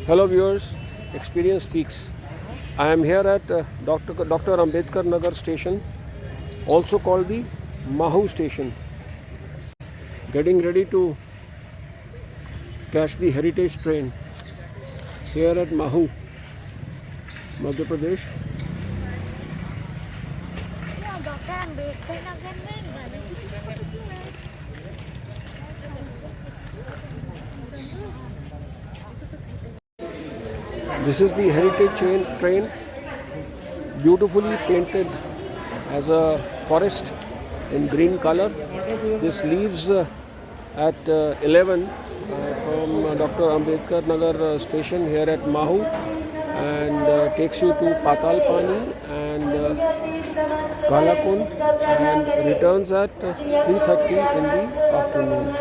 Hello viewers, Experience Speaks. I am here at Dr. Ambedkar Nagar station, also called the Mahu station, getting ready to catch the heritage train here at Mahu, Madhya Pradesh. Doctor Ambedkar Nagar में This is the heritage train, beautifully painted as a forest in green color. This leaves at 11 from Dr. Ambedkar Nagar station here at Mahu and takes you to Patal Pani and Kalakund and returns at 3:30 in the afternoon.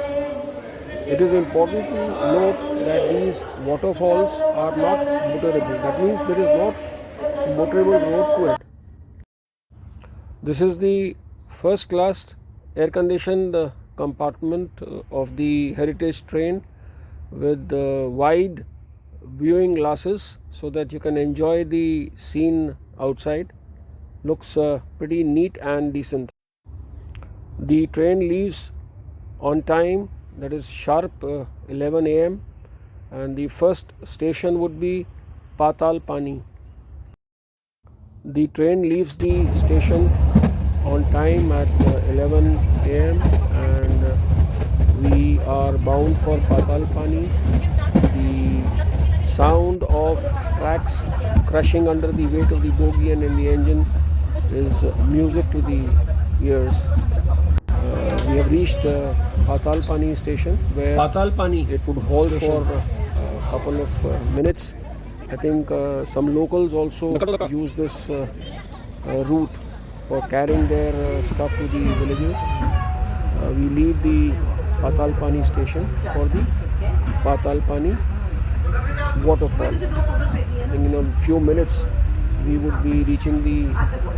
It is important to note that these waterfalls are not motorable. That means there is not motorable road to it. This is the first class air conditioned compartment of the heritage train with wide viewing glasses so that you can enjoy the scene outside. Looks pretty neat and decent. The train leaves on time, that is sharp 11 a.m. and the first station would be Patal Pani. The train leaves the station on time at 11 a.m. and we are bound for Patal Pani. The sound of tracks crushing under the weight of the bogie and in the engine is music to the ears. We have reached Patal Pani station where Patal Pani it would halt station. for a couple of minutes. I think some locals also use this route for carrying their stuff to the villages. We leave the Patal Pani station for the Patal Pani waterfall. I think in a few minutes we would be reaching the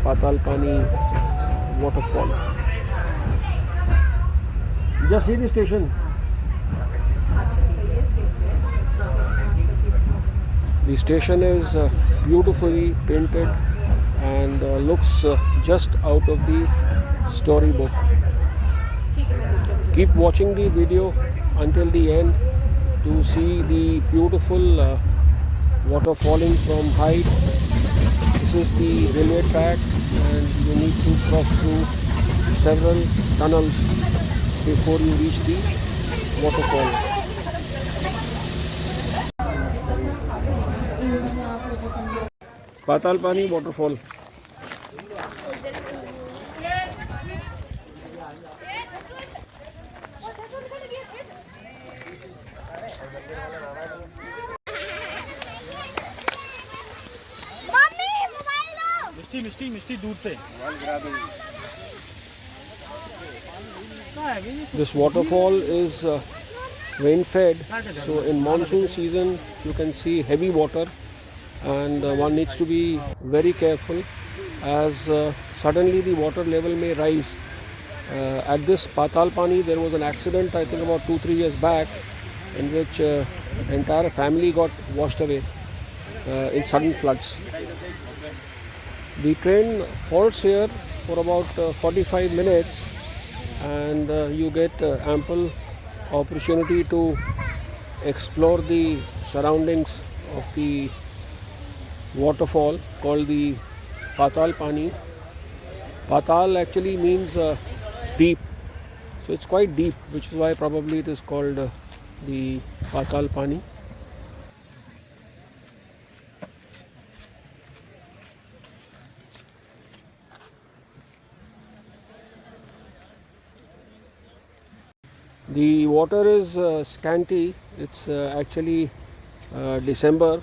Patal Pani waterfall. Just see the station. The station is beautifully painted and looks just out of the storybook. Keep watching the video until the end to see the beautiful water falling from height. This is the railway track and you need to cross through several tunnels before you reach the waterfall. Patal Pani waterfall. मिष्टी दूर से This waterfall is rain fed, so in monsoon season you can see heavy water and one needs to be very careful as suddenly the water level may rise. At this Patal Pani there was an accident I think about 2-3 years back in which the entire family got washed away in sudden floods. The train halts here for about 45 minutes and you get ample opportunity to explore the surroundings of the waterfall called the Patal Pani. Patal actually means deep, so it's quite deep, which is why probably it is called the Patal Pani. The water is scanty. It's actually December,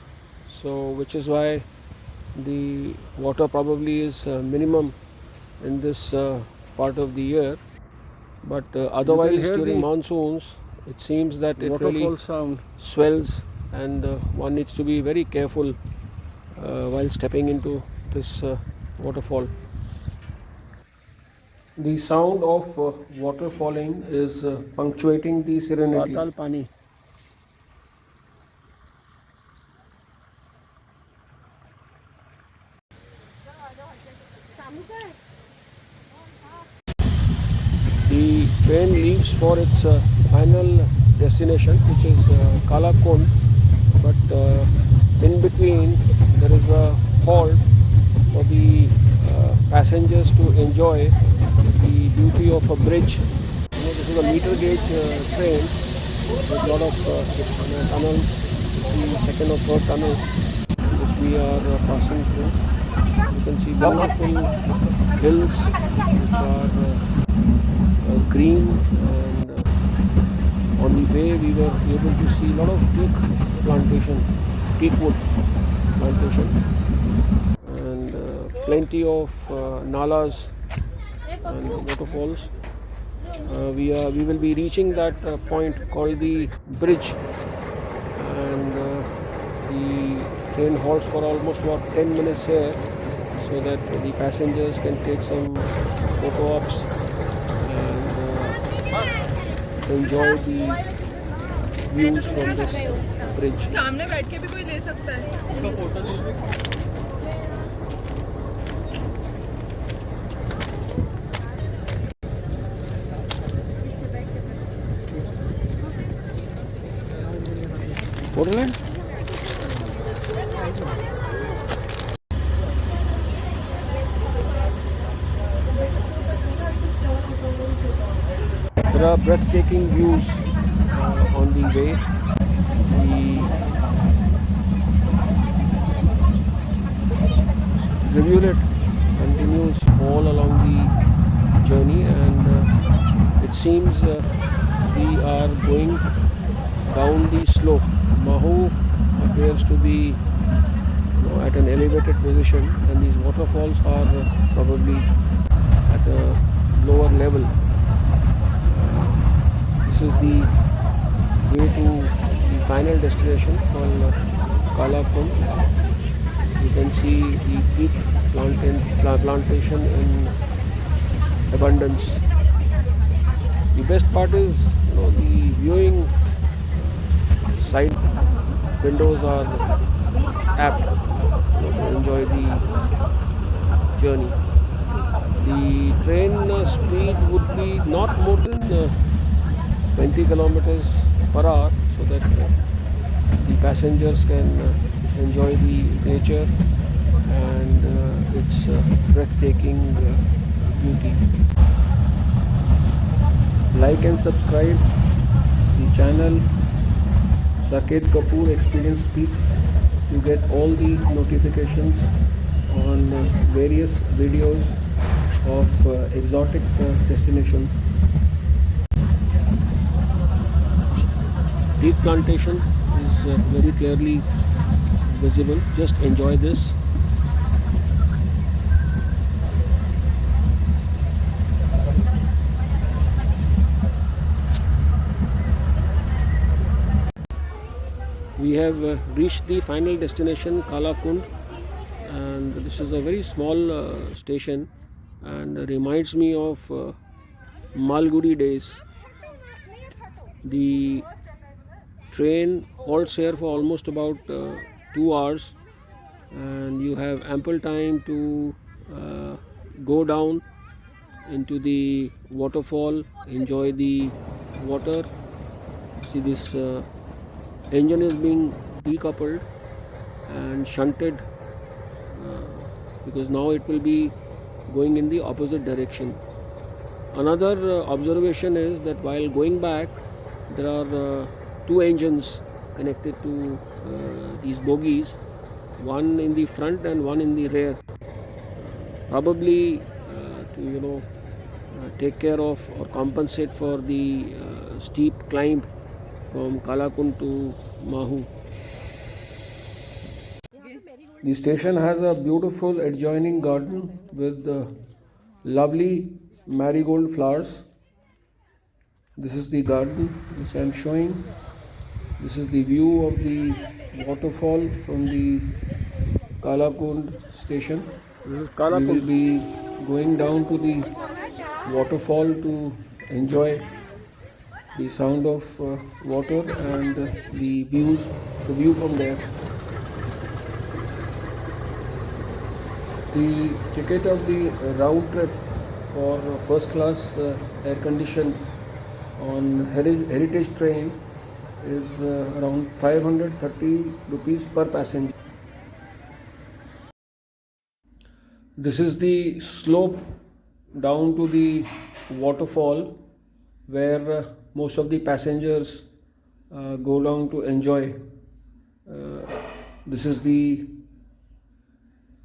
so which is why the water probably is minimum in this part of the year. But otherwise during monsoons, it seems that it really swells, and one needs to be very careful while stepping into this waterfall. The sound of water falling is punctuating the serenity. पाताल पानी The train leaves for its final destination, which is Kalakund, but in between there is a halt for the passengers to enjoy the beauty of a bridge. This is a meter gauge train with a lot of tunnels. This is the second or third tunnel which we are passing through. You can see beautiful hills which are green, and on the way we were able to see a lot of teak wood plantation, and plenty of nalas and waterfalls. We will be reaching that point called the bridge, and the train halts for almost about 10 minutes here so that the passengers can take some photo ops and enjoy the views from this bridge. सामने बैठ के भी कोई ले सकता है। Portland? There are breathtaking views on the way. The rivulet continues all along the journey, and it seems we are going down the slope. Mahu appears to be at an elevated position, and these waterfalls are probably at a lower level. This is the way to the final destination called Kalakund. You can see the teak plantation in abundance. The best part is, the viewing side windows are apt to enjoy the journey. The train speed would be not more than 20 kilometers per hour, so that the passengers can enjoy the nature and its breathtaking beauty. Like and subscribe the channel Saket Kapoor Experience Speaks to get all the notifications on various videos of exotic destination. Teak plantation is very clearly visible. Just enjoy this. We have reached the final destination, Kalakund, and this is a very small station and reminds me of Malgudi days. The train halts here for almost about 2 hours, and you have ample time to go down into the waterfall, enjoy the water. See, this engine is being decoupled and shunted because now it will be going in the opposite direction. Another observation is that while going back, there are 2 engines connected to these bogies, one in the front and one in the rear, probably to take care of or compensate for the steep climb from Kalakund to Mahu. The station has a beautiful adjoining garden with lovely marigold flowers. This is the garden which I am showing. This is the view of the waterfall from the Kalakund station. We will be going down to the waterfall to enjoy the sound of water and the view from there. The ticket of the round trip for first class air conditioned on heritage train is around 530 rupees per passenger. This is the slope down to the waterfall where most of the passengers go down to enjoy. This is the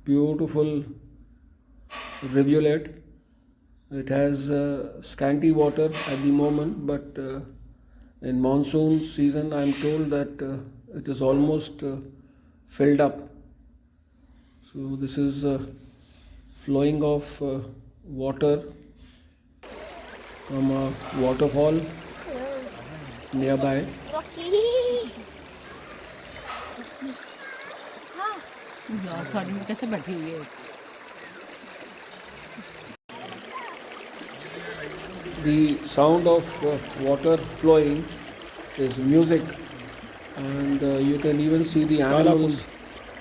beautiful rivulet. It has scanty water at the moment, but in monsoon season, I am told that it is almost filled up. So this is flowing of water from a waterfall nearby. Rocky. थोड़ी में कैसे बैठी हुई है The sound of water flowing is music, and you can even see the animals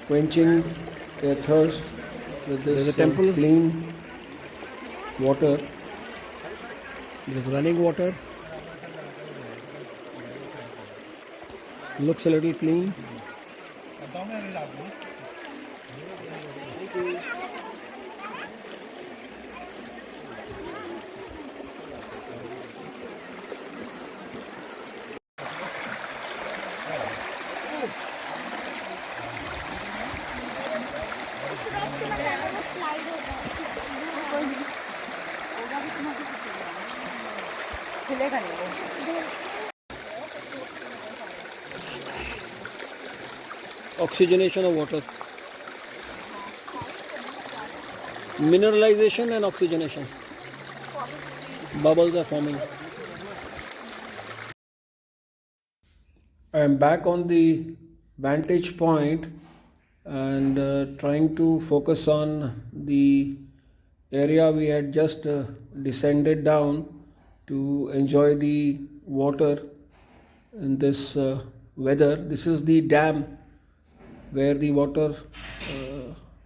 quenching their thirst with this clean water. This running water looks a little clean. Slide खुलेगा नहीं वो Oxygenation of water, mineralization and oxygenation, bubbles are forming. I am back on the vantage point and trying to focus on the area we had just descended down to enjoy the water in this weather. This is the dam where the water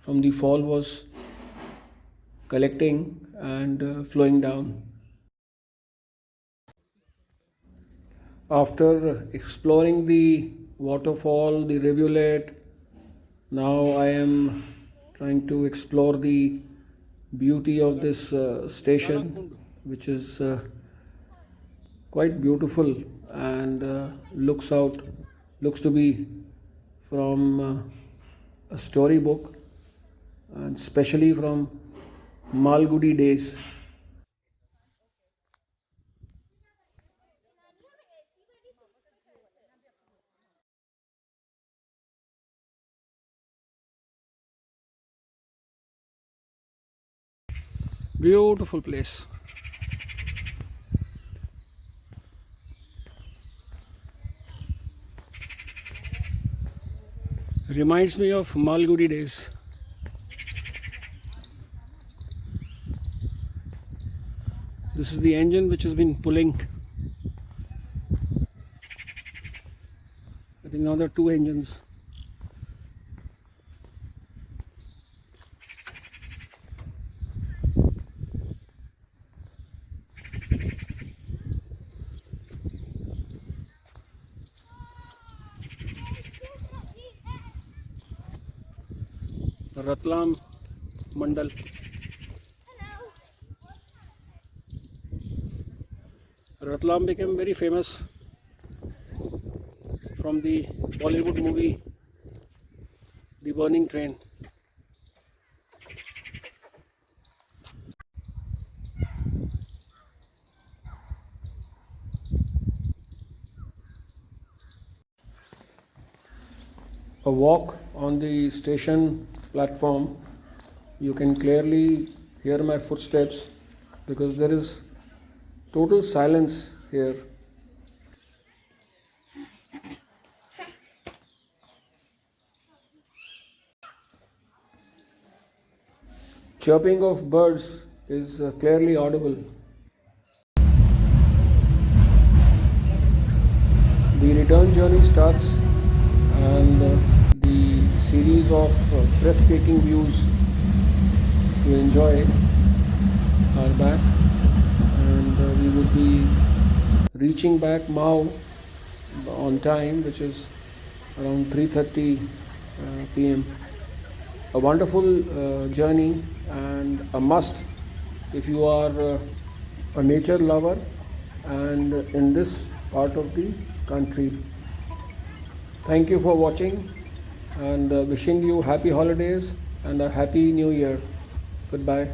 from the fall was collecting and flowing down. After exploring the waterfall, the rivulet, now I am trying to explore the beauty of this station, which is quite beautiful and looks to be from a storybook, and especially from Malgudi days. Beautiful place. Reminds me of Malgudi days. This is the engine which has been pulling. I think now there are two engines. Ratlam Mandal. Ratlam became very famous from the Bollywood movie The Burning Train. A walk on the station platform, you can clearly hear my footsteps because there is total silence here. Chirping of birds is clearly audible. The return journey starts, and the series of breathtaking views to enjoy our back, and we would be reaching back Mao on time, which is around 3:30 p.m. A wonderful journey and a must if you are a nature lover and in this part of the country. Thank you for watching, and wishing you happy holidays and a happy new year. Goodbye.